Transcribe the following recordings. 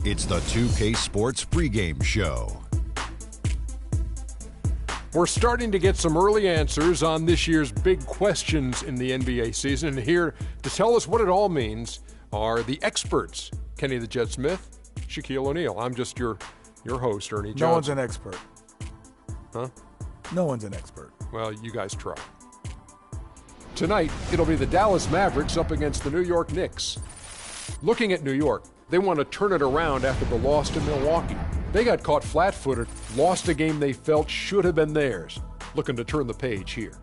It's the 2K Sports pregame show. We're starting to get some early answers on this year's big questions in the NBA season. And here to tell us what it all means are the experts. Kenny the Jet Smith, Shaquille O'Neal. I'm just your host, Ernie Johnson. No one's an expert. Huh? No one's an expert. Well, you guys try. Tonight, it'll be the Dallas Mavericks up against the New York Knicks. Looking at New York, they want to turn it around after the loss to Milwaukee. They got caught flat-footed, lost a game they felt should have been theirs. Looking to turn the page here.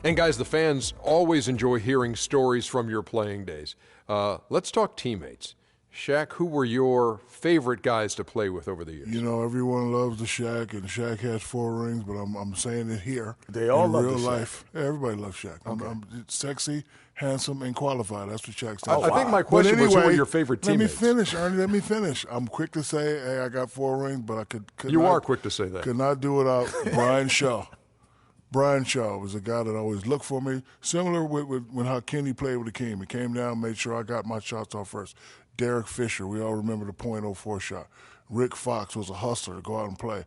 And guys, the fans always enjoy hearing stories from your playing days. Let's talk teammates. Shaq, who were your favorite guys to play with over the years? You know, everyone loves the Shaq, and Shaq has 4 rings, but I'm saying it here. They all love real the Shaq. life. Yeah, everybody loves Shaq. Okay. I'm sexy, handsome, and qualified. That's what Shaq stands I think my question was, who were your favorite teammates? Let me finish, Ernie. Let me finish. I'm quick to say, hey, I got 4 rings, but I could You not, are quick to say that. Could not do without Brian Shaw. Brian Shaw was a guy that always looked for me, similar with when how Kenny played with the team. He came down, made sure I got my shots off first. Derek Fisher, we all remember the .04 shot. Rick Fox was a hustler to go out and play.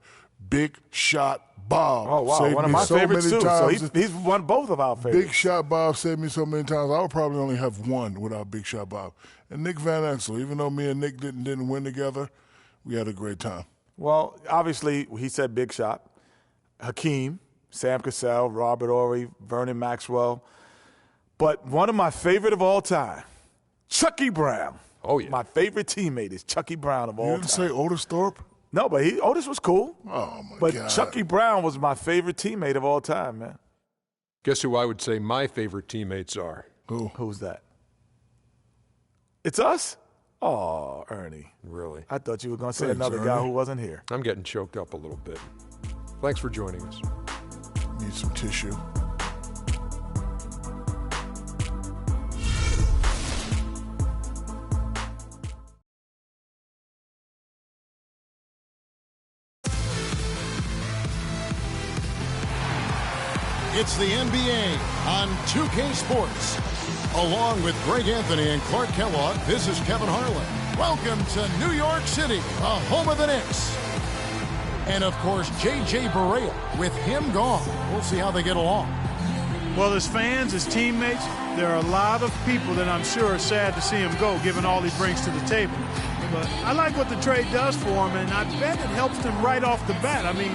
Big Shot Bob. Oh, wow. Saved One of me my so favorites, many too. times. So he's won both of our favorites. Big Shot Bob saved me so many times. I would probably only have one without Big Shot Bob. And Nick Van Exel, even though me and Nick didn't win together, we had a great time. Well, obviously, he said Big Shot. Hakeem, Sam Cassell, Robert Horry, Vernon Maxwell. But one of my favorite of all time, Chucky Brown. Oh, yeah. My favorite teammate is Chucky Brown of all time. You didn't say Otis Thorpe? No, but Otis was cool. Oh, my but God. But Chucky Brown was my favorite teammate of all time, man. Guess who I would say my favorite teammates are? Who? Who's that? It's us? Oh, Ernie. Really? I thought you were going to say Thanks, another Ernie. guy who wasn't here. I'm getting choked up a little bit. Thanks for joining us. Need some tissue. It's the NBA on 2K Sports. Along with Greg Anthony and Clark Kellogg, this is Kevin Harlan. Welcome to New York City, the home of the Knicks. And, of course, J.J. Barea. With him gone, we'll see how they get along. Well, as fans, as teammates, there are a lot of people that I'm sure are sad to see him go, given all he brings to the table. But I like what the trade does for him, and I bet it helps him right off the bat. I mean,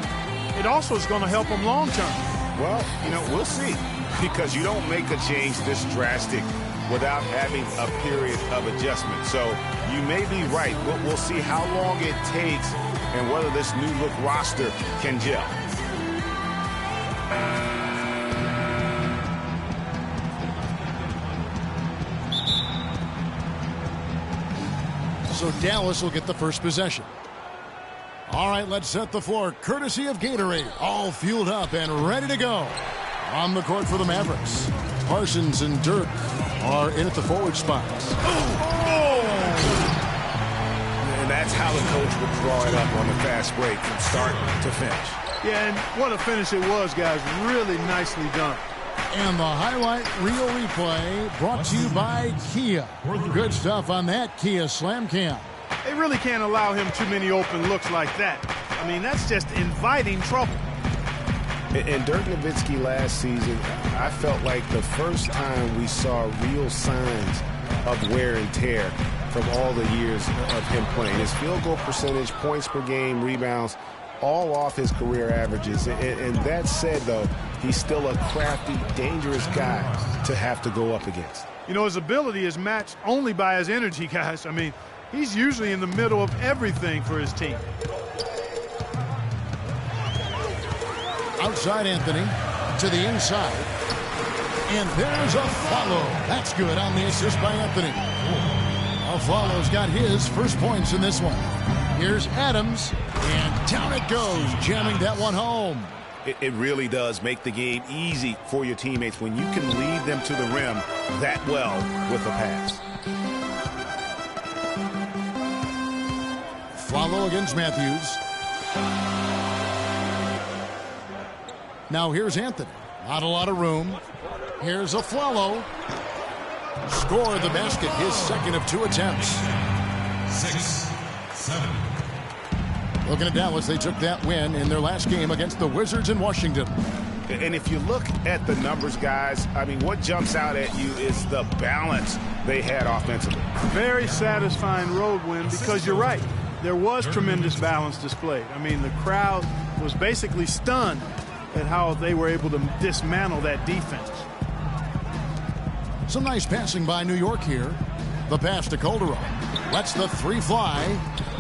it also is going to help him long term. Well, we'll see, because you don't make a change this drastic without having a period of adjustment. So you may be right. We'll see how long it takes and whether this new look roster can gel. So Dallas will get the first possession. All right, let's set the floor. Courtesy of Gatorade. All fueled up and ready to go. On the court for the Mavericks, Parsons and Dirk are in at the forward spots. And that's how the coach would draw it up on the fast break from start to finish. Yeah, and what a finish it was, guys. Really nicely done. And the highlight reel replay brought to you by Kia. Good stuff on that Kia Slam Cam. They really can't allow him too many open looks like that. I mean, that's just inviting trouble. And Dirk Nowitzki last season, I felt like the first time we saw real signs of wear and tear from all the years of him playing. His field goal percentage, points per game, rebounds, all off his career averages. And that said, though, he's still a crafty, dangerous guy to have to go up against. You know, his ability is matched only by his energy, guys. I mean, he's usually in the middle of everything for his team. Outside Anthony to the inside. And there's a follow. That's good on the assist by Anthony. Follow's got his first points in this one. Here's Adams, and down it goes, jamming that one home. It really does make the game easy for your teammates when you can lead them to the rim that well with a pass. Follow against Matthews. Now here's Anthony. Not a lot of room. Here's a follow. Score the basket, his second of 2 attempts. 6, 7. Looking at Dallas, they took that win in their last game against the Wizards in Washington. And if you look at the numbers, guys, I mean, what jumps out at you is the balance they had offensively. Very satisfying road win because you're right. There was tremendous balance displayed. I mean, the crowd was basically stunned at how they were able to dismantle that defense. Some nice passing by New York here. The pass to Calderon. Lets the three fly.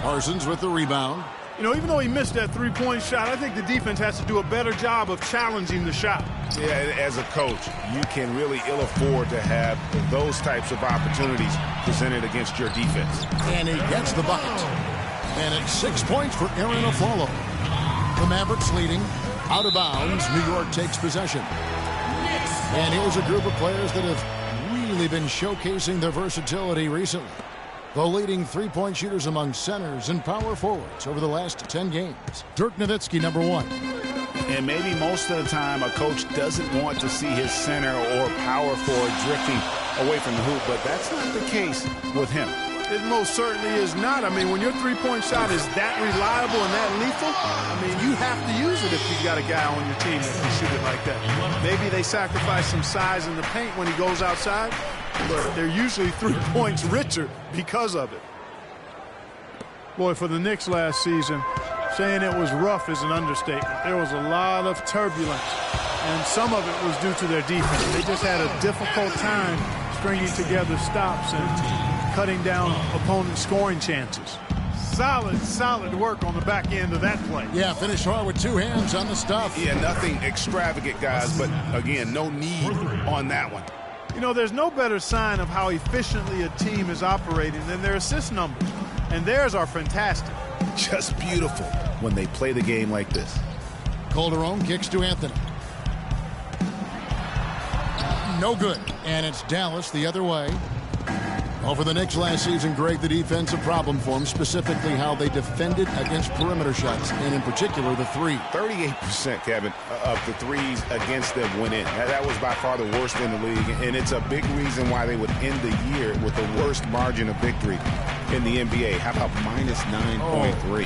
Parsons with the rebound. You know, even though he missed that three-point shot, I think the defense has to do a better job of challenging the shot. Yeah, as a coach, you can really ill afford to have those types of opportunities presented against your defense. And he gets the bucket. And it's 6 points for Aaron Aflalo. The Mavericks leading. Out of bounds, New York takes possession. And here's a group of players that have really been showcasing their versatility recently. The leading three-point shooters among centers and power forwards over the last 10 games. Dirk Nowitzki, number 1. And maybe most of the time a coach doesn't want to see his center or power forward drifting away from the hoop, but that's not the case with him. It most certainly is not. I mean, when your three-point shot is that reliable and that lethal, I mean, you have to use it if you've got a guy on your team that can shoot it like that. Maybe they sacrifice some size in the paint when he goes outside, but they're usually 3 points richer because of it. Boy, for the Knicks last season, saying it was rough is an understatement. There was a lot of turbulence, and some of it was due to their defense. They just had a difficult time stringing together stops and cutting down opponents' scoring chances. Solid work on the back end of that play. Yeah, finished hard with 2 hands on the stuff. Yeah, nothing extravagant, guys, but again, no need on that one. You know, there's no better sign of how efficiently a team is operating than their assist numbers. And theirs are fantastic. Just beautiful when they play the game like this. Calderon kicks to Anthony. No good. And it's Dallas the other way. Well, for the Knicks last season, Greg, the defensive problem for them, specifically how they defended against perimeter shots, and in particular the three. 38%, Kevin, of the threes against them went in. That was by far the worst in the league, and it's a big reason why they would end the year with the worst margin of victory in the NBA. How about minus 9.3?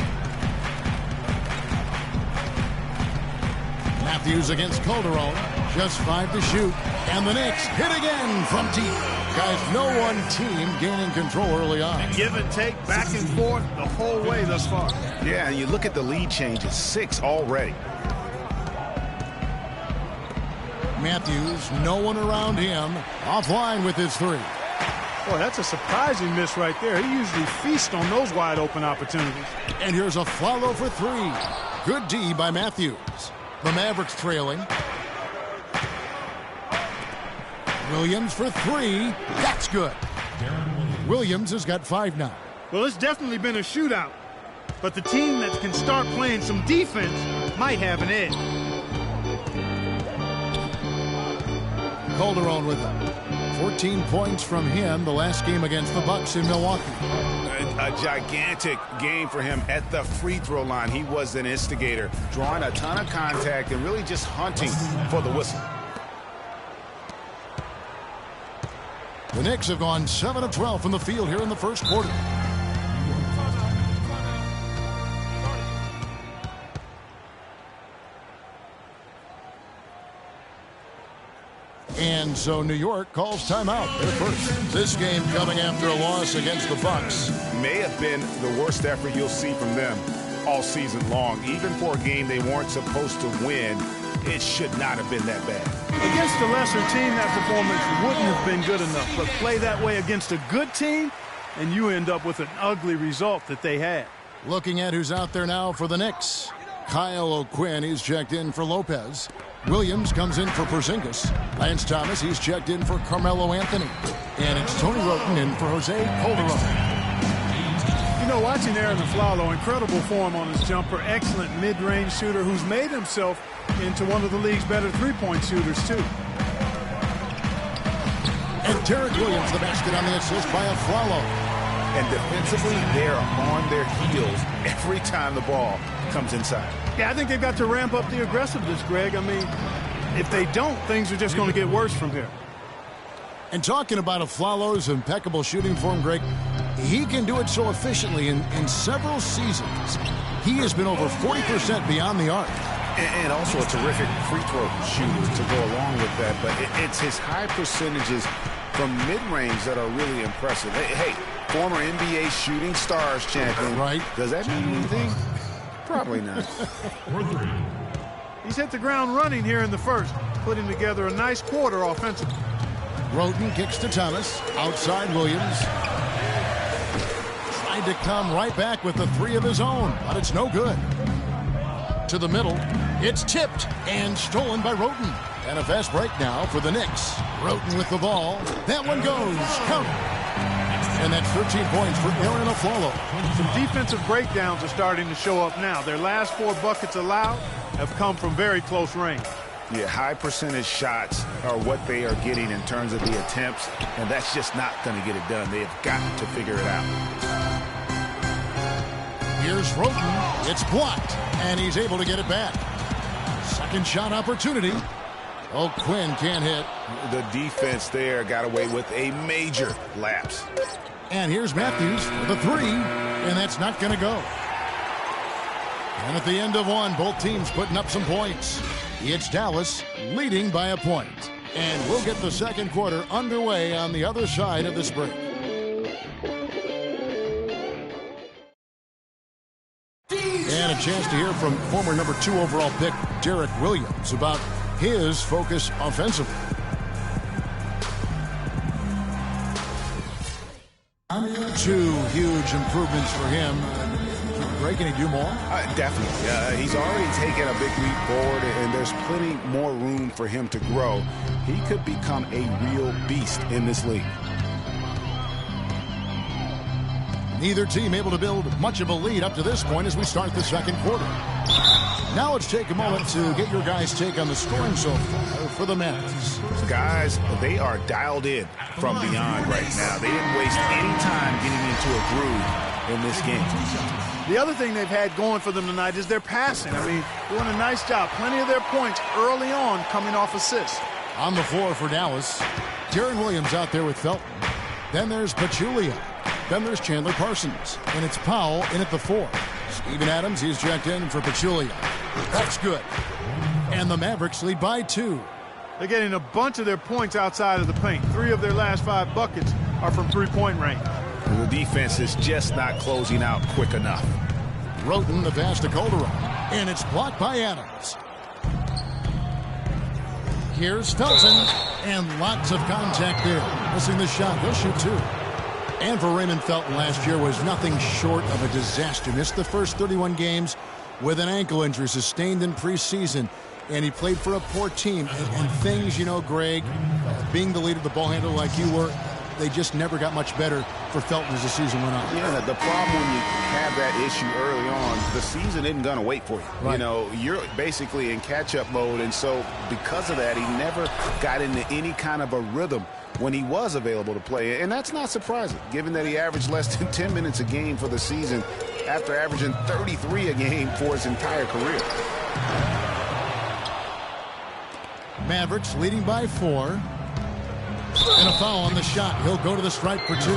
Matthews against Calderon, just 5 to shoot, and the Knicks hit again from deep. Guys, no one team gaining control early on. Give and take, back and forth, the whole way thus far. Yeah, and you look at the lead changes, 6 already. Matthews, no one around him, offline with his 3. Boy, that's a surprising miss right there. He usually feasts on those wide open opportunities. And here's a follow for 3. Good D by Matthews. The Mavericks trailing. Williams for 3. That's good. Williams has got 5 now. Well, it's definitely been a shootout. But the team that can start playing some defense might have an edge. Calderon with him. 14 points from him the last game against the Bucks in Milwaukee. A gigantic game for him at the free throw line. He was an instigator, drawing a ton of contact and really just hunting for the whistle. The Knicks have gone 7 of 12 from the field here in the first quarter. And so New York calls timeout. They're first. This game coming after a loss against the Bucks. May have been the worst effort you'll see from them all season long. Even for a game they weren't supposed to win, it should not have been that bad. Against a lesser team, that performance wouldn't have been good enough. But play that way against a good team, and you end up with an ugly result that they had. Looking at who's out there now for the Knicks. Kyle O'Quinn, he's checked in for Lopez. Williams comes in for Porzingis. Lance Thomas, he's checked in for Carmelo Anthony. And it's Tony Roten in for Jose Calderon. You know, watching Aaron Aflalo, incredible form on his jumper, excellent mid-range shooter who's made himself into one of the league's better three-point shooters, too. And Derek Williams, the basket on the assist by Aflalo. And defensively, they're on their heels every time the ball comes inside. Yeah, I think they've got to ramp up the aggressiveness, Greg. I mean, if they don't, things are just going to get worse from here. And talking about Aflalo's impeccable shooting form, Greg, he can do it so efficiently in several seasons. He has been over 40% beyond the arc. And also a terrific free throw shooter to go along with that. But it's his high percentages from mid-range that are really impressive. Hey, former NBA Shooting Stars champion. Right. Does that mean anything? Probably not. He's hit the ground running here in the first, putting together a nice quarter offensively. Roten kicks to Thomas. Outside Williams. Tried to come right back with the three of his own, but it's no good. To the middle. It's tipped and stolen by Roten. And a fast break now for the Knicks. Roten with the ball. That one goes. Count. And that's 13 points for Aaron Aflalo. Some defensive breakdowns are starting to show up now. Their last 4 buckets allowed have come from very close range. Yeah, high percentage shots are what they are getting in terms of the attempts, and that's just not going to get it done. They have got to figure it out. Here's Roten. It's blocked, and he's able to get it back. Second shot opportunity. Oh, Quinn can't hit. The defense there got away with a major lapse. And here's Matthews for the three, and that's not going to go. And at the end of one, both teams putting up some points. It's Dallas leading by a point. And we'll get the second quarter underway on the other side of this break. And a chance to hear from former number 2 overall pick Derek Williams about his focus offensively. Two huge improvements for him. Greg, can he do more? Definitely. He's already taken a big leap forward, and there's plenty more room for him to grow. He could become a real beast in this league. Neither team able to build much of a lead up to this point as we start the second quarter. Now let's take a moment to get your guys' take on the scoring so far for the Mavericks. Guys, they are dialed in from beyond right now. They didn't waste any time getting into a groove in this game. The other thing they've had going for them tonight is their passing. I mean, doing a nice job. Plenty of their points early on coming off assists. On the floor for Dallas, Darren Williams out there with Felton. Then there's Pachulia. Then there's Chandler Parsons. And it's Powell in at the 4. Steven Adams, he's checked in for Pachulia. That's good. And the Mavericks lead by 2. They're getting a bunch of their points outside of the paint. 3 of their last 5 buckets are from three-point range. The defense is just not closing out quick enough. Roten, the pass to Calderon. And it's blocked by Adams. Here's Felton. And lots of contact there. Missing the shot. He'll shoot 2. And for Raymond Felton, last year was nothing short of a disaster. Missed the first 31 games with an ankle injury sustained in preseason. And he played for a poor team. And things, you know, Greg, being the leader, the ball handler like you were, they just never got much better for Felton as the season went on. Yeah, the problem when you have that issue early on, the season isn't going to wait for you. Right. You know, you're basically in catch-up mode, and so because of that, he never got into any kind of a rhythm when he was available to play. And that's not surprising, given that he averaged less than 10 minutes a game for the season after averaging 33 a game for his entire career. Mavericks leading by 4. And a foul on the shot. He'll go to the stripe for 2.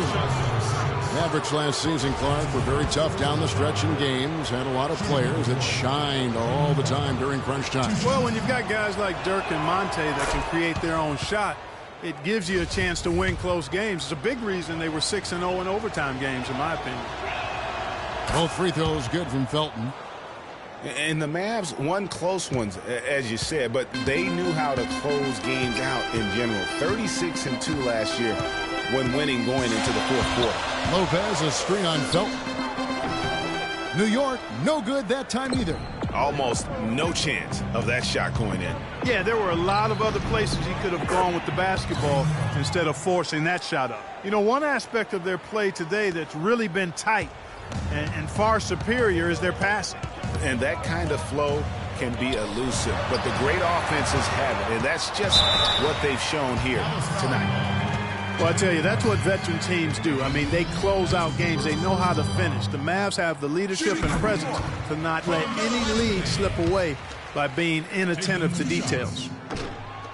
Mavericks last season, Clark, were very tough down the stretch in games. Had a lot of players that shined all the time during crunch time. Well, when you've got guys like Dirk and Monte that can create their own shot, it gives you a chance to win close games. It's a big reason they were 6-0 in overtime games, in my opinion. Both free throws good from Felton. And the Mavs won close ones, as you said, but they knew how to close games out in general. 36-2 last year when winning going into the fourth quarter. Lopez, a screen on Felton. New York, no good that time either. Almost no chance of that shot going in. Yeah, there were a lot of other places he could have gone with the basketball instead of forcing that shot up. You know, one aspect of their play today that's really been tight and far superior is their passing. And that kind of flow can be elusive, but the great offenses have it, and that's just what they've shown here tonight. Well, I tell you, that's what veteran teams do. I mean, they close out games. They know how to finish. The Mavs have the leadership and presence to not let any lead slip away by being inattentive to details.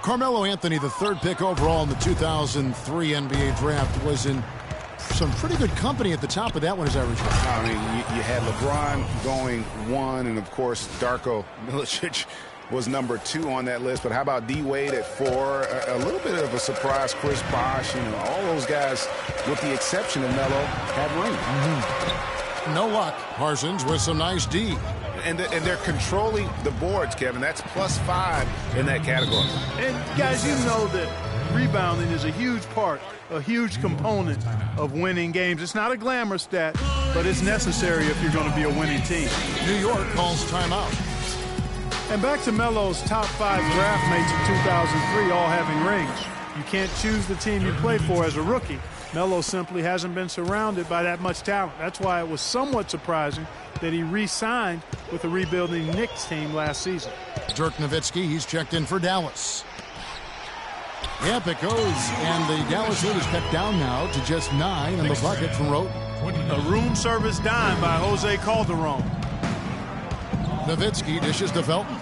Carmelo Anthony, the 3rd pick overall in the 2003 NBA draft, was in some pretty good company at the top of that one, as I recall. I mean, you had LeBron going 1, and of course, Darko Milicic was number 2 on that list. But how about D-Wade at 4? A little bit of a surprise, Chris Bosh. All those guys, with the exception of Melo, had rings. No luck. Parsons with some nice D. And they're controlling the boards, Kevin. That's +5 in that category. And, guys, you know that rebounding is a huge part, a huge component of winning games. It's not a glamour stat, but it's necessary if you're going to be a winning team. New York calls timeout. And back to Melo's top 5 draft mates in 2003 all having rings. You can't choose the team you play for as a rookie. Melo simply hasn't been surrounded by that much talent. That's why it was somewhat surprising that he re-signed with the rebuilding Knicks team last season. Dirk Nowitzki, he's checked in for Dallas. Yep, it goes. And the Dallas lead is cut down now to just 9 in the bucket from Roten. A room service dime by Jose Calderon. Nowitzki dishes to Felton.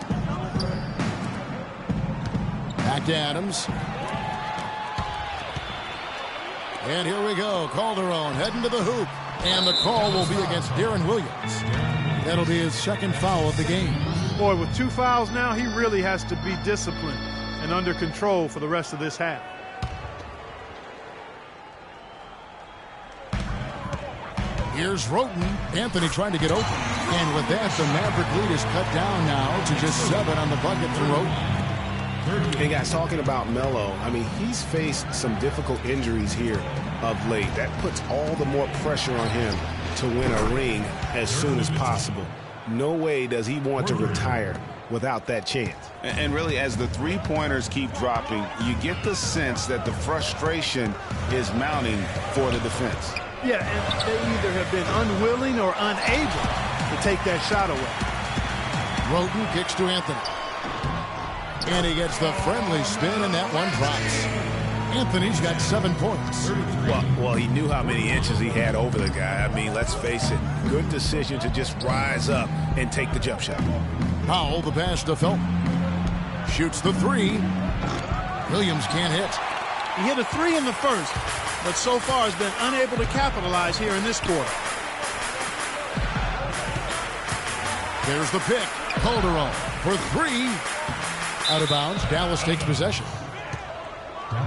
Back to Adams. And here we go. Calderon heading to the hoop. And the call will be against Darren Williams. That'll be his second foul of the game. Boy, with 2 fouls now, he really has to be disciplined and under control for the rest of this half. Here's Roten. Anthony trying to get open. And with that, the Maverick lead is cut down now to just 7 on the bucket for Roten. Hey, guys, talking about Melo, I mean, he's faced some difficult injuries here of late. That puts all the more pressure on him to win a ring as soon as possible. No way does he want to retire without that chance. And really, as the three-pointers keep dropping, you get the sense that the frustration is mounting for the defense. Yeah, and they either have been unwilling or unable to take that shot away. Roten kicks to Anthony. And he gets the friendly spin, and that one drops. Anthony's got 7 points. Well, he knew how many inches he had over the guy. I mean, let's face it, good decision to just rise up and take the jump shot. Powell, the pass to Felton. Shoots the 3. Williams can't hit. He hit a 3 in the first, but so far has been unable to capitalize here in this quarter. There's the pick. Calderon for 3. Out of bounds. Dallas takes possession.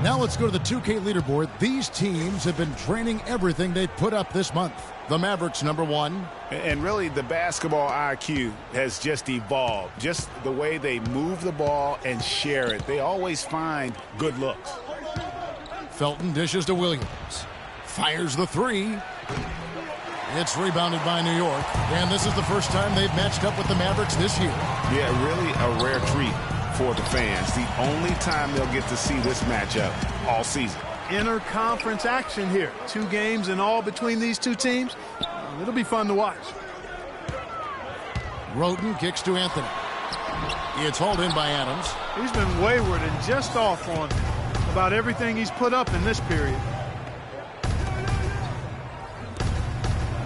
Now let's go to the 2K leaderboard. These teams have been training everything they put up this month. The Mavericks, number 1. And really, the basketball IQ has just evolved. Just the way they move the ball and share it. They always find good looks. Felton dishes to Williams. Fires the 3. It's rebounded by New York. And this is the first time they've matched up with the Mavericks this year. Yeah, really a rare treat for the fans. The only time they'll get to see this matchup all season. Inter-conference action here. 2 games in all between these two teams. It'll be fun to watch. Roten kicks to Anthony. It's hauled in by Adams. He's been wayward and just off on about everything he's put up in this period.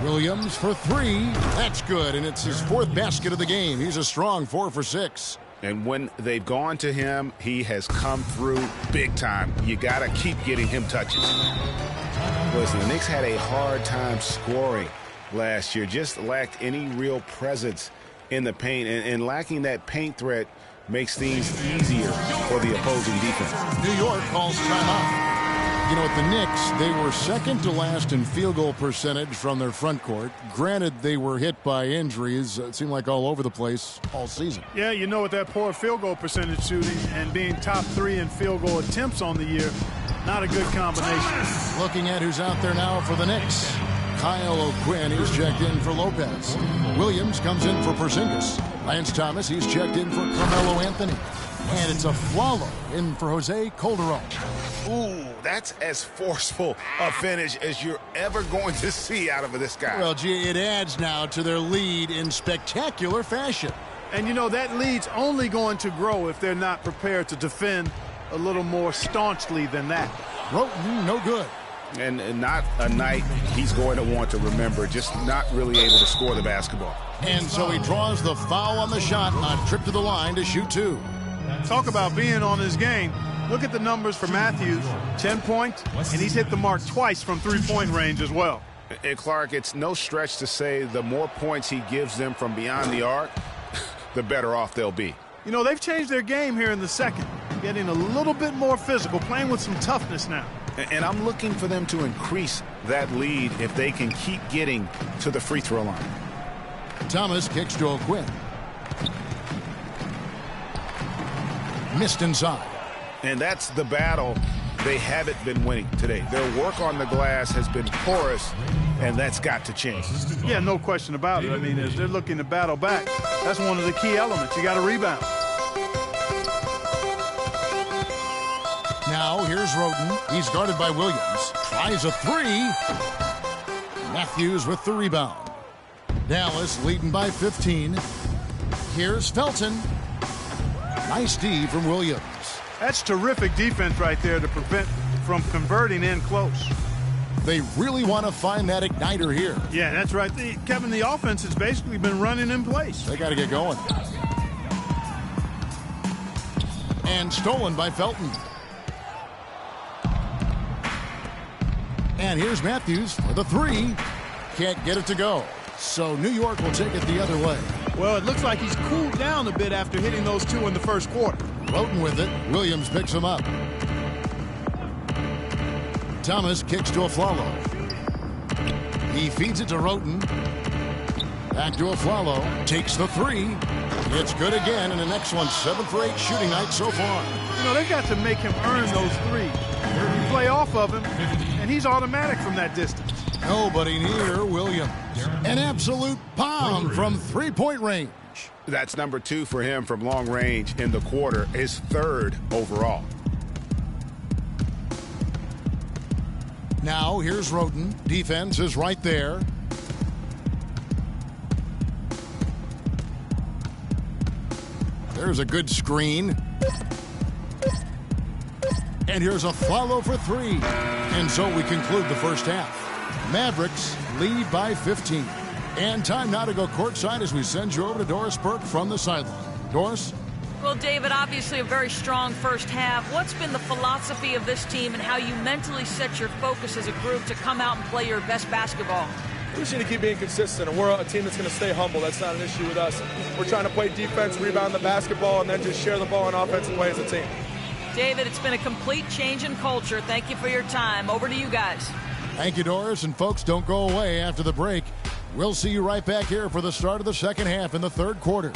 Williams for 3. That's good, and it's his 4th basket of the game. He's a strong 4 for 6. And when they've gone to him, he has come through big time. You got to keep getting him touches. Listen, the Knicks had a hard time scoring last year. Just lacked any real presence in the paint. And lacking that paint threat makes things easier for the opposing defense. New York calls timeout. You know, at the Knicks, they were second to last in field goal percentage from their front court. Granted, they were hit by injuries. It seemed like all over the place all season. Yeah, you know, with that poor field goal percentage shooting and being top 3 in field goal attempts on the year, not a good combination. Looking at who's out there now for the Knicks. Kyle O'Quinn, he's checked in for Lopez. Williams comes in for Porzingis. Lance Thomas, he's checked in for Carmelo Anthony. And it's a Flalo in for Jose Calderon. Ooh, that's as forceful a finish as you're ever going to see out of this guy. Well, gee, it adds now to their lead in spectacular fashion. And, you know, that lead's only going to grow if they're not prepared to defend a little more staunchly than that. Roten, no good. And not a night he's going to want to remember, just not really able to score the basketball. And so he draws the foul on the shot on trip to the line to shoot 2. Talk about being on his game. Look at the numbers for Matthews. 10 points, and he's hit the mark twice from three-point range as well. And Clark, it's no stretch to say the more points he gives them from beyond the arc, the better off they'll be. You know, they've changed their game here in the second, getting a little bit more physical, playing with some toughness now. And I'm looking for them to increase that lead if they can keep getting to the free throw line. Thomas kicks to O'Quinn. Missed inside. And that's the battle they haven't been winning today. Their work on the glass has been porous, and that's got to change. Yeah, no question about it. I mean, as they're looking to battle back, that's one of the key elements. You got to rebound. Now here's Roden. He's guarded by Williams. Tries a three. Matthews with the rebound. Dallas leading by 15. Here's Felton. Nice D from Williams. That's terrific defense right there to prevent from converting in close. They really want to find that igniter here. Yeah, that's right. Kevin, the offense has basically been running in place. They got to get going. And stolen by Felton. And here's Matthews for the three. Can't get it to go. So New York will take it the other way. Well, it looks like he's cooled down a bit after hitting those two in the first quarter. Roden with it. Williams picks him up. Thomas kicks to Aflalo. He feeds it to Roden. Back to Aflalo. Takes the three. It's good again, and the next one 7 for 8 shooting night so far. You know, they've got to make him earn those threes. You play off of him, and he's automatic from that distance. Nobody near Williams. An absolute bomb from three-point range. That's number 2 for him from long range in the quarter, his 3rd overall. Now here's Roden. Defense is right there. There's a good screen. And here's a follow for 3. And so we conclude the first half. Mavericks lead by 15. And time now to go courtside as we send you over to Doris Burke from the sideline. Doris? Well, David, obviously a very strong first half. What's been the philosophy of this team and how you mentally set your focus as a group to come out and play your best basketball? We just need to keep being consistent, and we're a team that's going to stay humble. That's not an issue with us. We're trying to play defense, rebound the basketball, and then just share the ball on offense and play as a team. David, it's been a complete change in culture. Thank you for your time. Over to you guys. Thank you, Doris. And folks, don't go away after the break. We'll see you right back here for the start of the second half in the third quarter.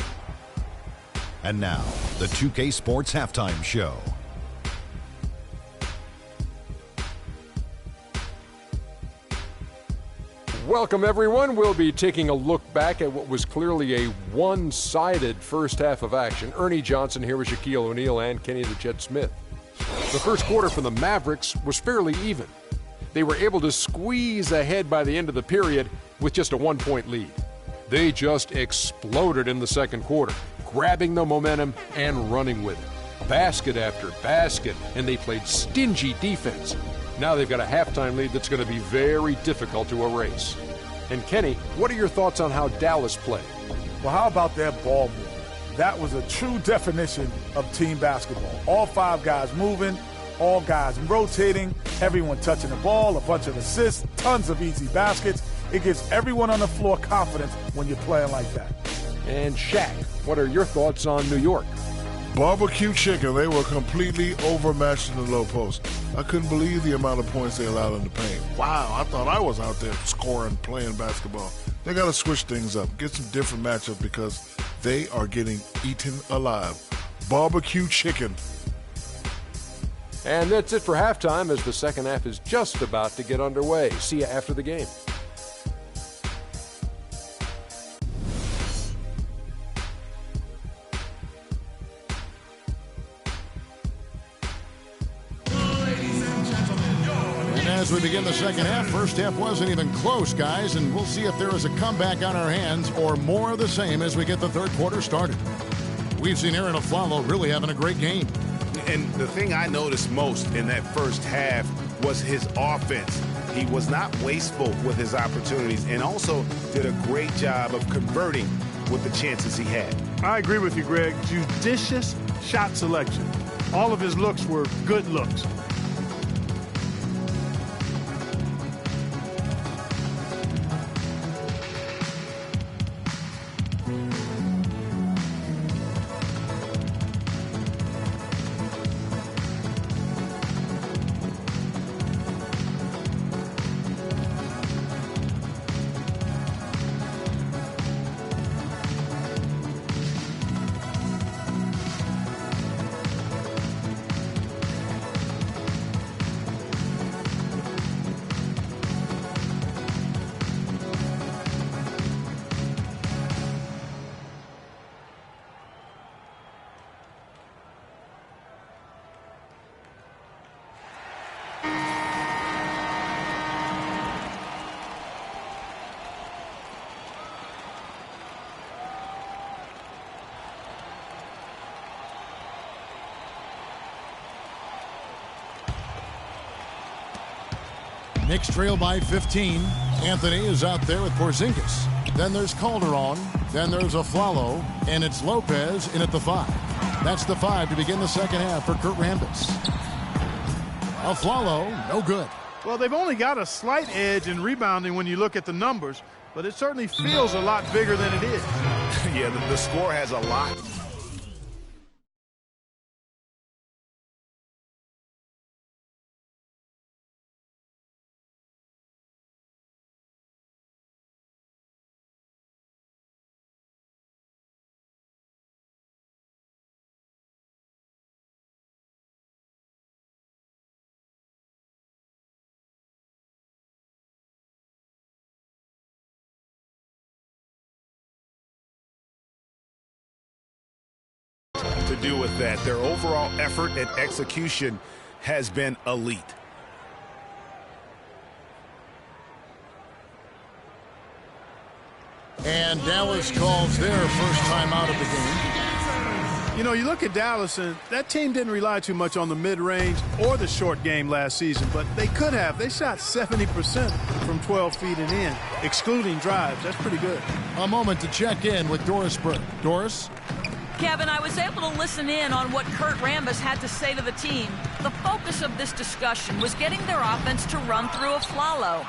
And now, the 2K Sports Halftime Show. Welcome, everyone. We'll be taking a look back at what was clearly a one-sided first half of action. Ernie Johnson here with Shaquille O'Neal and Kenny the Jet Smith. The first quarter for the Mavericks was fairly even. They were able to squeeze ahead by the end of the period with just a 1-point lead. They just exploded in the second quarter, grabbing the momentum and running with it. Basket after basket, and they played stingy defense. Now they've got a halftime lead that's going to be very difficult to erase. And Kenny, what are your thoughts on how Dallas played? Well, how about their ball movement? That was a true definition of team basketball. All 5 guys moving, all guys rotating, everyone touching the ball, a bunch of assists, tons of easy baskets. It gives everyone on the floor confidence when you're playing like that. And Shaq, what are your thoughts on New York? Barbecue chicken. They were completely overmatched in the low post. I couldn't believe the amount of points they allowed in the paint. Wow, I thought I was out there scoring, playing basketball. They got to switch things up, get some different matchup because they are getting eaten alive. Barbecue chicken. And that's it for halftime as the second half is just about to get underway. See you after the game. As we begin the second half, first half wasn't even close, guys, and we'll see if there is a comeback on our hands or more of the same as we get the third quarter started. We've seen Aaron Aflalo really having a great game. And the thing I noticed most in that first half was his offense. He was not wasteful with his opportunities and also did a great job of converting with the chances he had. I agree with you, Greg. Judicious shot selection. all of his looks were good looks. Knicks trail by 15. Anthony is out there with Porzingis. Then there's Calderon. Then there's Aflalo. And it's Lopez in at the 5. That's the 5 to begin the second half for Kurt Rambis. Aflalo, no good. Well, they've only got a slight edge in rebounding when you look at the numbers, but it certainly feels a lot bigger than it is. Yeah, the score has a lot. To do with that. Their overall effort and execution has been elite. And Dallas calls their first time out of the game. You know, you look at Dallas, and that team didn't rely too much on the mid-range or the short game last season, but they could have. They shot 70% from 12 feet and in, excluding drives. That's pretty good. A moment to check in with Doris Burke. Doris? Kevin, I was able to listen in on what Kurt Rambis had to say to the team. The focus of this discussion was getting their offense to run through Aflalo.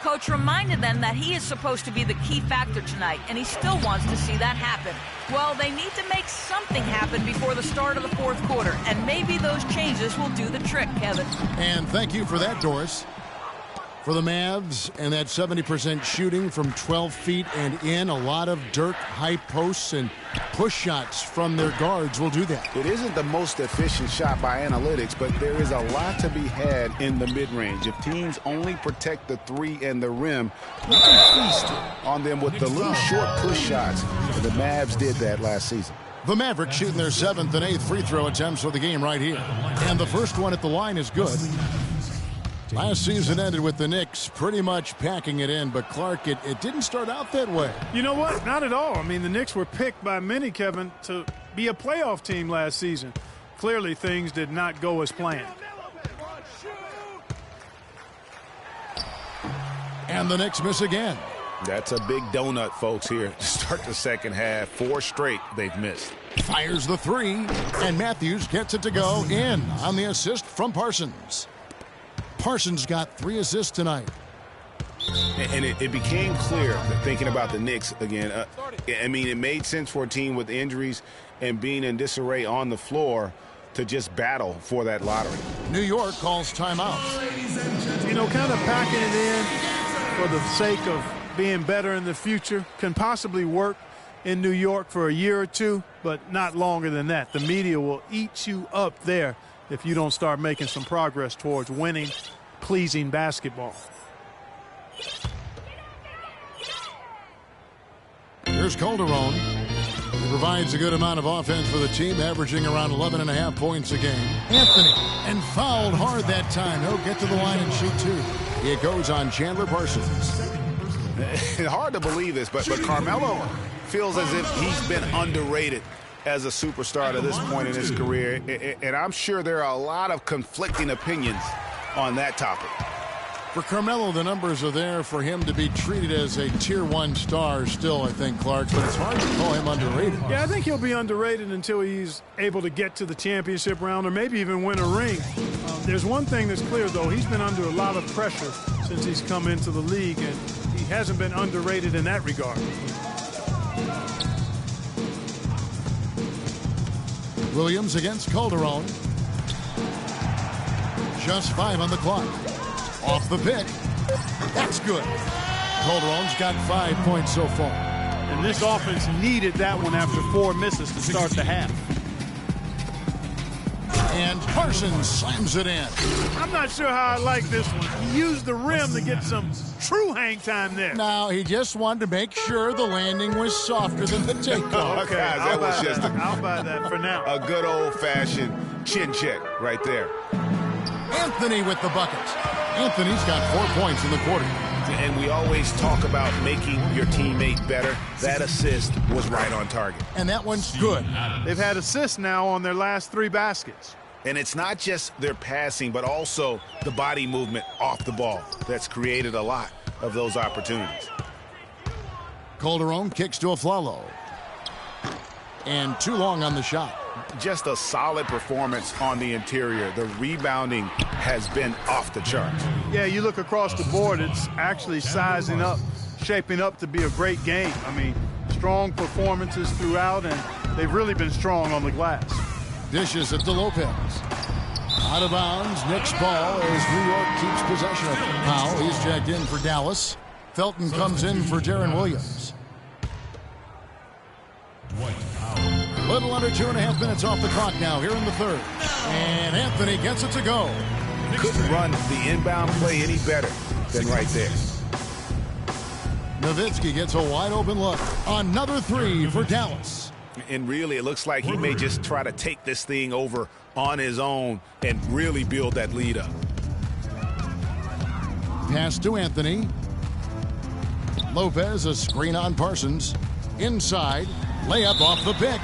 Coach reminded them that he is supposed to be the key factor tonight, and he still wants to see that happen. Well, they need to make something happen before the start of the fourth quarter, and maybe those changes will do the trick, Kevin. And thank you for that, Doris. For the Mavs and that 70% shooting from 12 feet and in, a lot of Dirk high posts and push shots from their guards will do that. It isn't the most efficient shot by analytics, but there is a lot to be had in the mid-range. If teams only protect the 3 and the rim, you can feast on them with the little short push shots. And the Mavs did that last season. The Mavericks shooting their 7th and 8th free throw attempts of the game right here. And the first one at the line is good. Last season ended with the Knicks pretty much packing it in, but Clark, it didn't start out that way. You know what? Not at all. I mean, the Knicks were picked by many, Kevin, to be a playoff team last season. Clearly, things did not go as planned. And the Knicks miss again. That's a big donut, folks, here to start the second half. 4 straight they've missed. Fires the 3, and Matthews gets it to go in on the assist from Parsons. Parsons got 3 assists tonight. And it became clear, thinking about the Knicks again, I mean, it made sense for a team with injuries and being in disarray on the floor to just battle for that lottery. New York calls timeout. You know, kind of packing it in for the sake of being better in the future can possibly work in New York for a year or two, but not longer than that. The media will eat you up there if you don't start making some progress towards winning, pleasing basketball. Here's Calderon. He provides a good amount of offense for the team, averaging around 11.5 points a game. Anthony, and fouled hard that time. He'll get to the line and shoot 2. It goes on Chandler Parsons. Hard to believe this, but Carmelo feels as if he's been underrated as a superstar to this point in his career, and I'm sure there are a lot of conflicting opinions on that topic. For Carmelo, the numbers are there for him to be treated as a Tier 1 star still, I think, Clark, but it's hard to call him underrated. Yeah, I think he'll be underrated until he's able to get to the championship round or maybe even win a ring. There's one thing that's clear, though. He's been under a lot of pressure since he's come into the league, and he hasn't been underrated in that regard. Williams against Calderon. Just 5 on the clock. Off the pick. That's good. Calderon's got 5 points so far. And this offense needed that one after 4 misses to start the half. And Parsons slams it in. I'm not sure how I like this one. He used the rim to get some true hang time there. No, he just wanted to make sure the landing was softer than the takeoff. Okay, that was just I'll buy that for now. a good old-fashioned chin check right there. Anthony with the bucket. Anthony's got 4 points in the quarter. And we always talk about making your teammate better. That assist was right on target. And that one's good. They've had assists now on their last 3 baskets. And it's not just their passing, but also the body movement off the ball that's created a lot of those opportunities. Calderon kicks to Aflalo. And too long on the shot. Just a solid performance on the interior. The rebounding has been off the charts. Yeah, you look across the board, it's actually sizing up, shaping up to be a great game. I mean, strong performances throughout, and they've really been strong on the glass. Dishes it to Lopez. Out of bounds, Knicks ball as New York keeps possession of it. Powell, he's checked in for Dallas. Felton comes in for Deron Williams. Little under 2.5 minutes off the clock now here in the third. And Anthony gets it to go. Couldn't run the inbound play any better than right there. Nowitzki gets a wide open look. Another 3 for Dallas. And really, it looks like he may just try to take this thing over on his own and really build that lead up. Pass to Anthony. Lopez, a screen on Parsons. Inside, layup off the pick.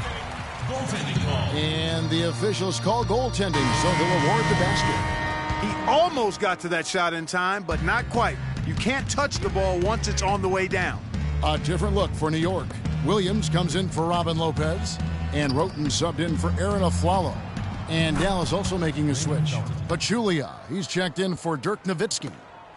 And the officials call goaltending, so they'll award the basket. He almost got to that shot in time, but not quite. You can't touch the ball once it's on the way down. A different look for New York. Williams comes in for Robin Lopez, and Roten subbed in for Aaron Aflalo. And Dallas also making a switch. Pachulia, he's checked in for Dirk Nowitzki.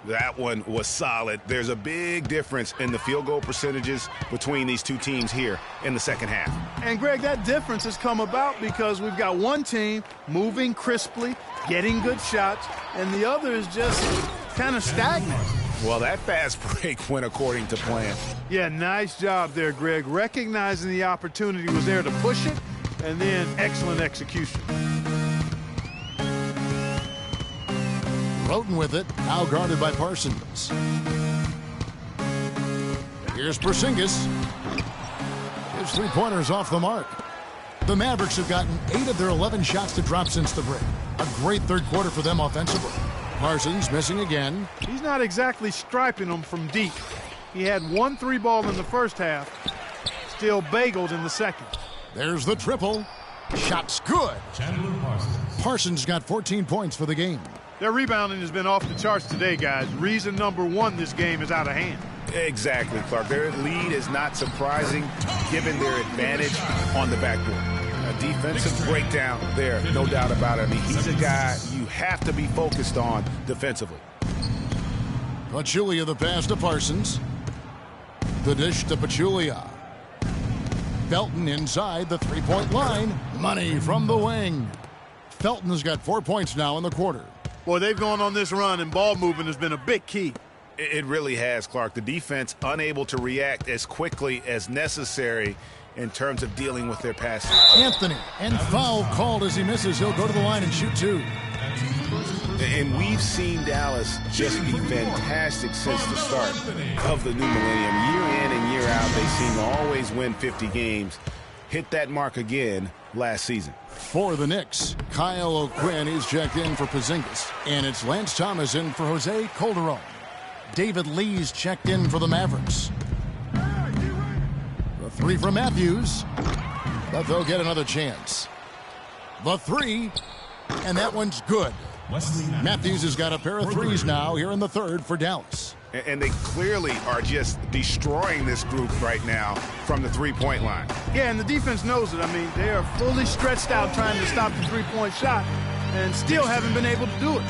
That one was solid. There's a big difference in the field goal percentages between these two teams here in the second half. And, Greg, that difference has come about because we've got one team moving crisply, getting good shots, and the other is just kind of stagnant. Well, that fast break went according to plan. Yeah, nice job there, Greg. Recognizing the opportunity was there to push it, and then excellent execution. Roten with it, now guarded by Parsons. Here's Porzingis. His three-pointer's off the mark. The Mavericks have gotten 8 of their 11 shots to drop since the break. A great third quarter for them offensively. Parsons missing again. He's not exactly striping them from deep. He had 1 3-ball in the first half, still bageled in the second. There's the triple. Shot's good. Parsons got 14 points for the game. Their rebounding has been off the charts today, guys. Reason number 1, this game is out of hand. Exactly, Clark. Their lead is not surprising given their advantage on the backboard. A defensive breakdown there, no doubt about it. I mean, he's a guy you have to be focused on defensively. Pachulia the pass to Parsons. The dish to Pachulia. Felton inside the three-point line. Money from the wing. Felton has got 4 points now in the quarter. Boy, they've gone on this run, and ball movement has been a big key. It really has, Clark. The defense unable to react as quickly as necessary in terms of dealing with their passes. Anthony, and foul called as he misses. He'll go to the line and shoot 2. And we've seen Dallas just be fantastic since the start of the new millennium. Year in and year out, they seem to always win 50 games. Hit that mark again last season. For the Knicks, Kyle O'Quinn is checked in for Porzingis. And it's Lance Thomas in for Jose Calderon. David Lee's checked in for the Mavericks. The 3 from Matthews. But they'll get another chance. The 3, and that one's good. Matthews has got a pair of threes now here in the third for Dallas. And they clearly are just destroying this group right now from the three-point line. Yeah, and the defense knows it. I mean, they are fully stretched out trying to stop the three-point shot and still haven't been able to do it.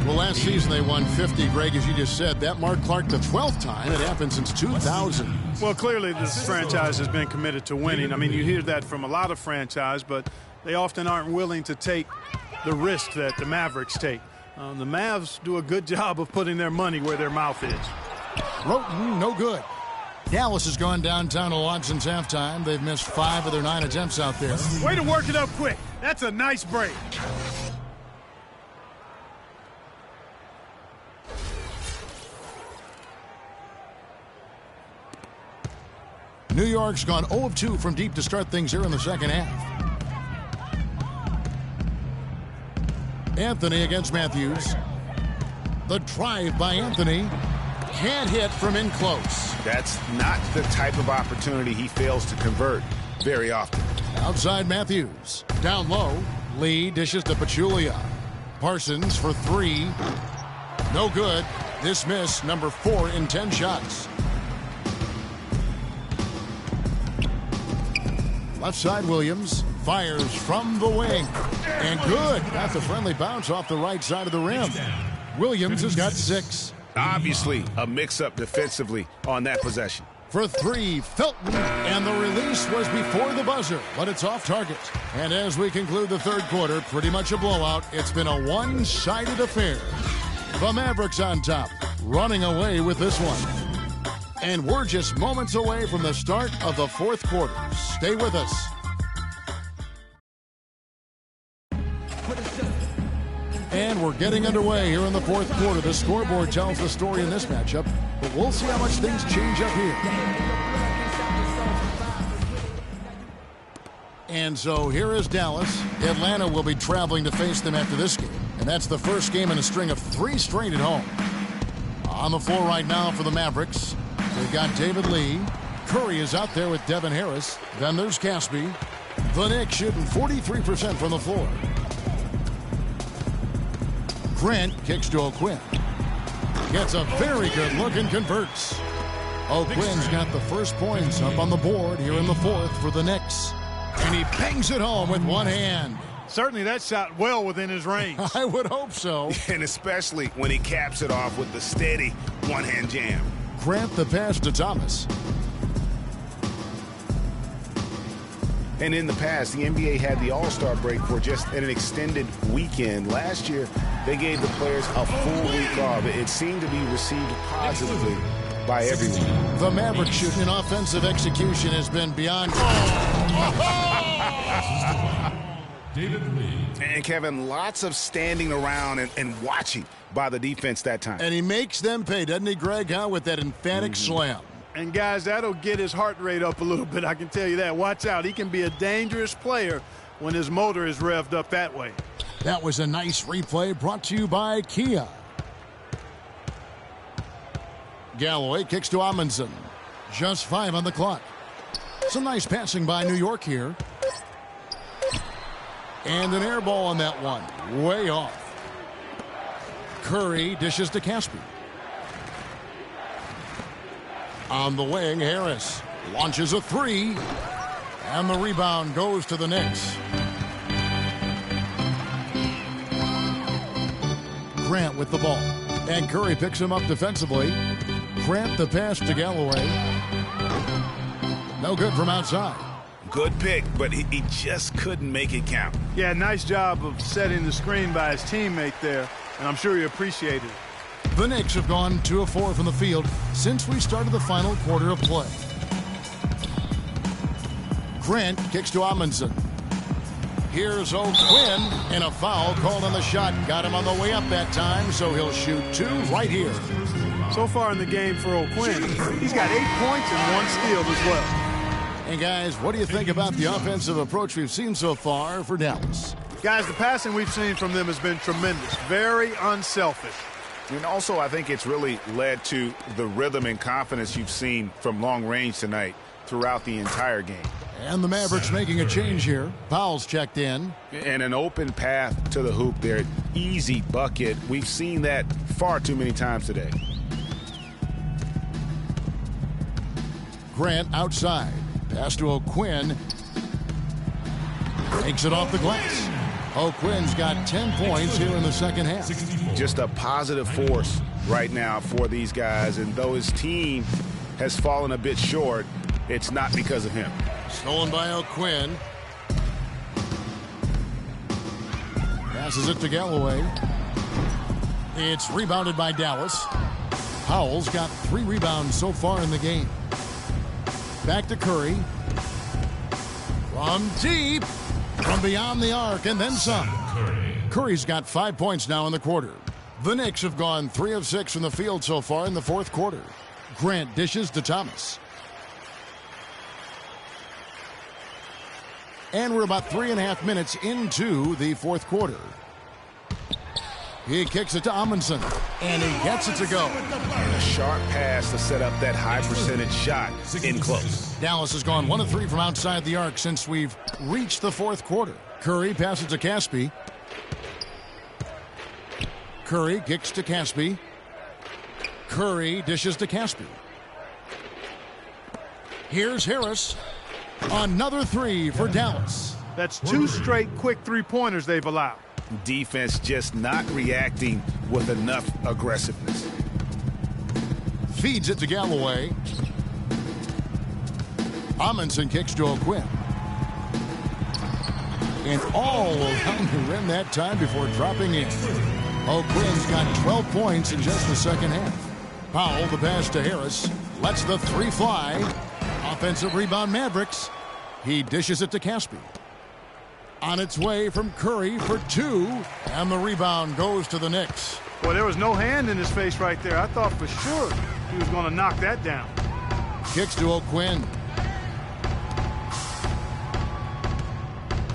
Well, last season they won 50, Greg, as you just said. That marked Clark the 12th time. It happened since 2000. Well, clearly this franchise has been committed to winning. I mean, you hear that from a lot of franchises, but they often aren't willing to take the risk that the Mavericks take. The Mavs do a good job of putting their money where their mouth is. Roten, no good. Dallas has gone downtown a lot since halftime. They've missed 5 of their 9 attempts out there. Way to work it up quick. That's a nice break. New York's gone 0 of 2 from deep to start things here in the second half. Anthony against Matthews. The drive by Anthony. Can't hit from in close. That's not the type of opportunity he fails to convert very often. Outside Matthews. Down low. Lee dishes to Pachulia. Parsons for 3. No good. This miss, number 4 in 10 shots. Left side Williams fires from the wing. And good. Got the friendly bounce off the right side of the rim. Williams has got 6. Obviously a mix-up defensively on that possession. For 3, Felton. And the release was before the buzzer, but it's off target. And as we conclude the third quarter, pretty much a blowout. It's been a one-sided affair. The Mavericks on top, running away with this one. And we're just moments away from the start of the fourth quarter. Stay with us. And we're getting underway here in the fourth quarter. The scoreboard tells the story in this matchup, but we'll see how much things change up here. And so here is Dallas. Atlanta will be traveling to face them after this game. And that's the first game in a string of 3 straight at home. On the floor right now for the Mavericks, they've got David Lee. Curry is out there with Devin Harris. Then there's Caspi. The Knicks shooting 43% from the floor. Grant kicks to O'Quinn. Gets a very good look and converts. O'Quinn's got the first points up on the board here in the fourth for the Knicks. And he bangs it home with one hand. Certainly that shot well within his range. I would hope so. And especially when he caps it off with the steady one-hand jam. Grant the pass to Thomas. And in the past, the NBA had the All-Star break for just an extended weekend. Last year, they gave the players a full week off. It seemed to be received positively by everyone. The Mavericks shooting offensive execution has been beyond. David Lee. And Kevin, lots of standing around and watching by the defense that time. And he makes them pay, doesn't he, Greg, with that emphatic slam. And, guys, that'll get his heart rate up a little bit, I can tell you that. Watch out. He can be a dangerous player when his motor is revved up that way. That was a nice replay brought to you by Kia. Galloway kicks to Amundsen. Just 5 on the clock. Some nice passing by New York here. And an air ball on that one. Way off. Curry dishes to Caspi. On the wing, Harris launches a 3. And the rebound goes to the Knicks. Grant with the ball. And Curry picks him up defensively. Grant the pass to Galloway. No good from outside. Good pick, but he just couldn't make it count. Yeah, nice job of setting the screen by his teammate there, and I'm sure he appreciated it. The Knicks have gone 2 of 4 from the field since we started the final quarter of play. Grant kicks to Amundsen. Here's O'Quinn, and a foul called on the shot. Got him on the way up that time, so he'll shoot 2 right here. So far in the game for O'Quinn, he's got 8 points and 1 steal as well. And guys, what do you think about the offensive approach we've seen so far for Dallas? Guys, the passing we've seen from them has been tremendous. Very unselfish. And also, I think it's really led to the rhythm and confidence you've seen from long range tonight throughout the entire game. And the Mavericks making a change here. Powell's checked in. And an open path to the hoop there. Easy bucket. We've seen that far too many times today. Grant outside. Pass to O'Quinn. Takes it off the glass. O'Quinn's got 10 points here in the second half. Just a positive force right now for these guys. And though his team has fallen a bit short, it's not because of him. Stolen by O'Quinn. Passes it to Galloway. It's rebounded by Dallas. Powell's got 3 rebounds so far in the game. Back to Curry. From deep. From beyond the arc and then some. Curry's got 5 points now in the quarter. The Knicks have gone 3 of 6 from the field so far in the fourth quarter. Grant dishes to Thomas. And we're about 3.5 minutes into the fourth quarter. He kicks it to Amundsen, and he gets it to go. And a sharp pass to set up that high percentage shot in close. Dallas has gone 1 of 3 from outside the arc since we've reached the fourth quarter. Curry passes to Caspi. Curry kicks to Caspi. Curry dishes to Caspi. Here's Harris. Another 3 for Dallas. That's 2 straight quick three-pointers they've allowed. Defense just not reacting with enough aggressiveness. Feeds it to Galloway. Amundsen kicks to O'Quinn. And all around the rim that time before dropping in. O'Quinn's got 12 points in just the second half. Powell, the pass to Harris. Lets the 3 fly. Offensive rebound Mavericks. He dishes it to Caspi. On its way from Curry for 2. And the rebound goes to the Knicks. Well, there was no hand in his face right there. I thought for sure he was going to knock that down. Kicks to O'Quinn.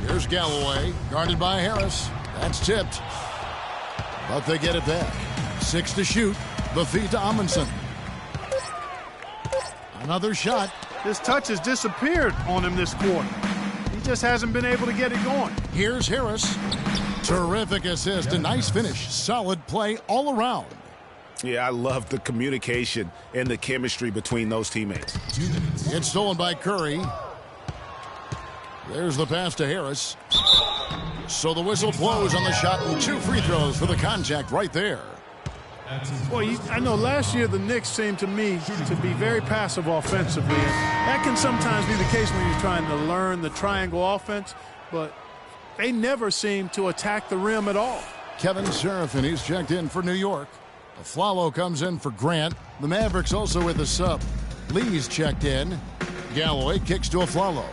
Here's Galloway, guarded by Harris. That's tipped. But they get it back. 6 to shoot. The feed to Amundsen. Another shot. His touch has disappeared on him this quarter. He just hasn't been able to get it going. Here's Harris. Terrific assist. A nice finish. Solid play all around. Yeah, I love the communication and the chemistry between those teammates. It's stolen by Curry. There's the pass to Harris. So the whistle blows on the shot and 2 free throws for the contact right there. Well, I know last year the Knicks seemed to me to be very passive offensively. And that can sometimes be the case when you're trying to learn the triangle offense, but they never seem to attack the rim at all. Kevin Serafin, he's checked in for New York. Flalo comes in for Grant. The Mavericks also with a sub. Lee's checked in. Galloway kicks to Flalo.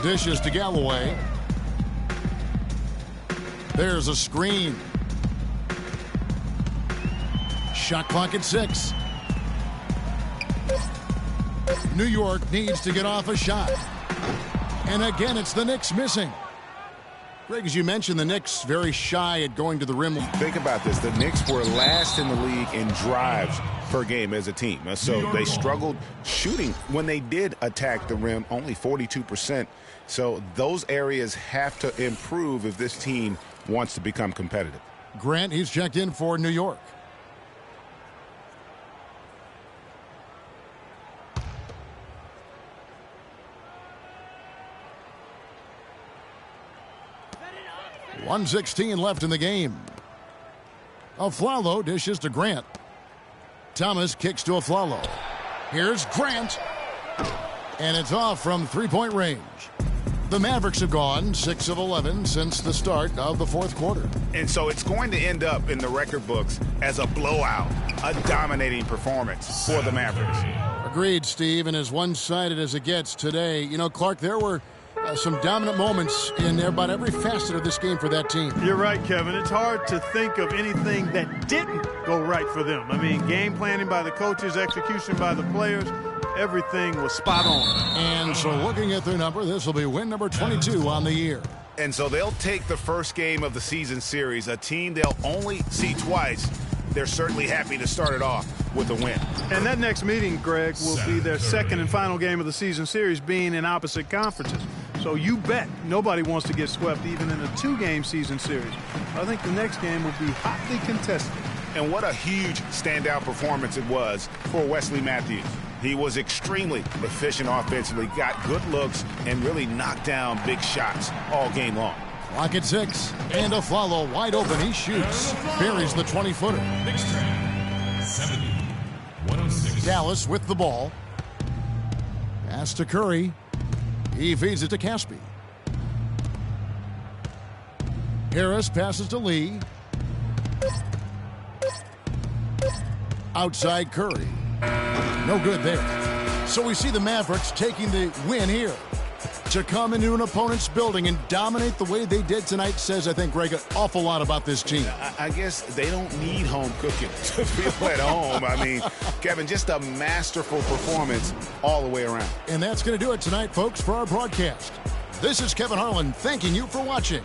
Dishes to Galloway. There's a screen. Shot clock at 6. New York needs to get off a shot. And again, it's the Knicks missing. Greg, as you mentioned, the Knicks very shy at going to the rim. Think about this. The Knicks were last in the league in drives per game as a team. So they struggled shooting. When they did attack the rim, only 42%. So those areas have to improve if this team wants to become competitive. Grant, he's checked in for New York. .116 left in the game. Aflalo dishes to Grant. Thomas kicks to Aflalo. Here's Grant. And it's off from three-point range. The Mavericks have gone 6 of 11 since the start of the fourth quarter. And so it's going to end up in the record books as a blowout, a dominating performance for the Mavericks. Agreed, Steve, and as one-sided as it gets today. You know, Clark, there were some dominant moments in about every facet of this game for that team. You're right, Kevin. It's hard to think of anything that didn't go right for them. I mean, game planning by the coaches, execution by the players, everything was spot on. And so looking at their number, this will be win number 22 on the year. And so they'll take the first game of the season series, a team they'll only see twice. They're certainly happy to start it off with a win. And that next meeting, Greg, will be their second and final game of the season series, being in opposite conferences. So you bet nobody wants to get swept even in a 2-game season series. I think the next game will be hotly contested. And what a huge standout performance it was for Wesley Matthews. He was extremely efficient offensively, got good looks, and really knocked down big shots all game long. Clock at 6, and a follow wide open. He shoots, buries the 20-footer. Knicks trail 70-106. Dallas with the ball. Pass to Curry. He feeds it to Caspi. Harris passes to Lee. Outside Curry. No good there. So we see the Mavericks taking the win here. To come into an opponent's building and dominate the way they did tonight says, I think, Greg, an awful lot about this team. I guess they don't need home cooking to feel at home. I mean, Kevin, just a masterful performance all the way around. And that's going to do it tonight, folks, for our broadcast. This is Kevin Harlan thanking you for watching.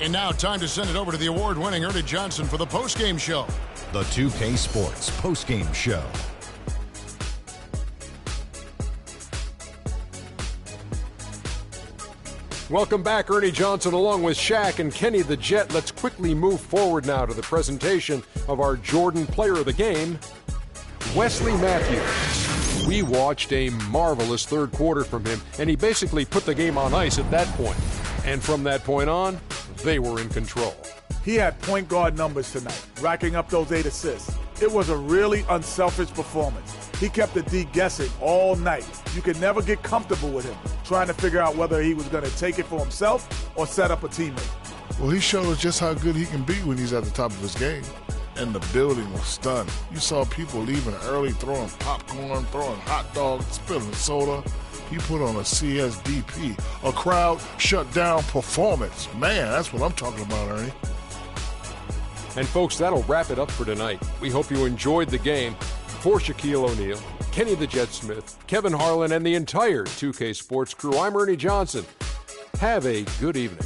And now time to send it over to the award-winning Ernie Johnson for the postgame show. The 2K Sports postgame show. Welcome back, Ernie Johnson, along with Shaq and Kenny the Jet. Let's quickly move forward now to the presentation of our Jordan Player of the Game, Wesley Matthews. We watched a marvelous third quarter from him, and he basically put the game on ice at that point. And from that point on, they were in control. He had point guard numbers tonight, racking up those 8 assists. It was a really unselfish performance. He kept the D guessing all night. You could never get comfortable with him, trying to figure out whether he was going to take it for himself or set up a teammate. Well, he showed us just how good he can be when he's at the top of his game. And the building was stunned. You saw people leaving early, throwing popcorn, throwing hot dogs, spilling soda. He put on a CSDP, a crowd shut-down performance. Man, that's what I'm talking about, Ernie. And folks, that'll wrap it up for tonight. We hope you enjoyed the game. For Shaquille O'Neal, Kenny the Jet Smith, Kevin Harlan, and the entire 2K Sports crew, I'm Ernie Johnson. Have a good evening.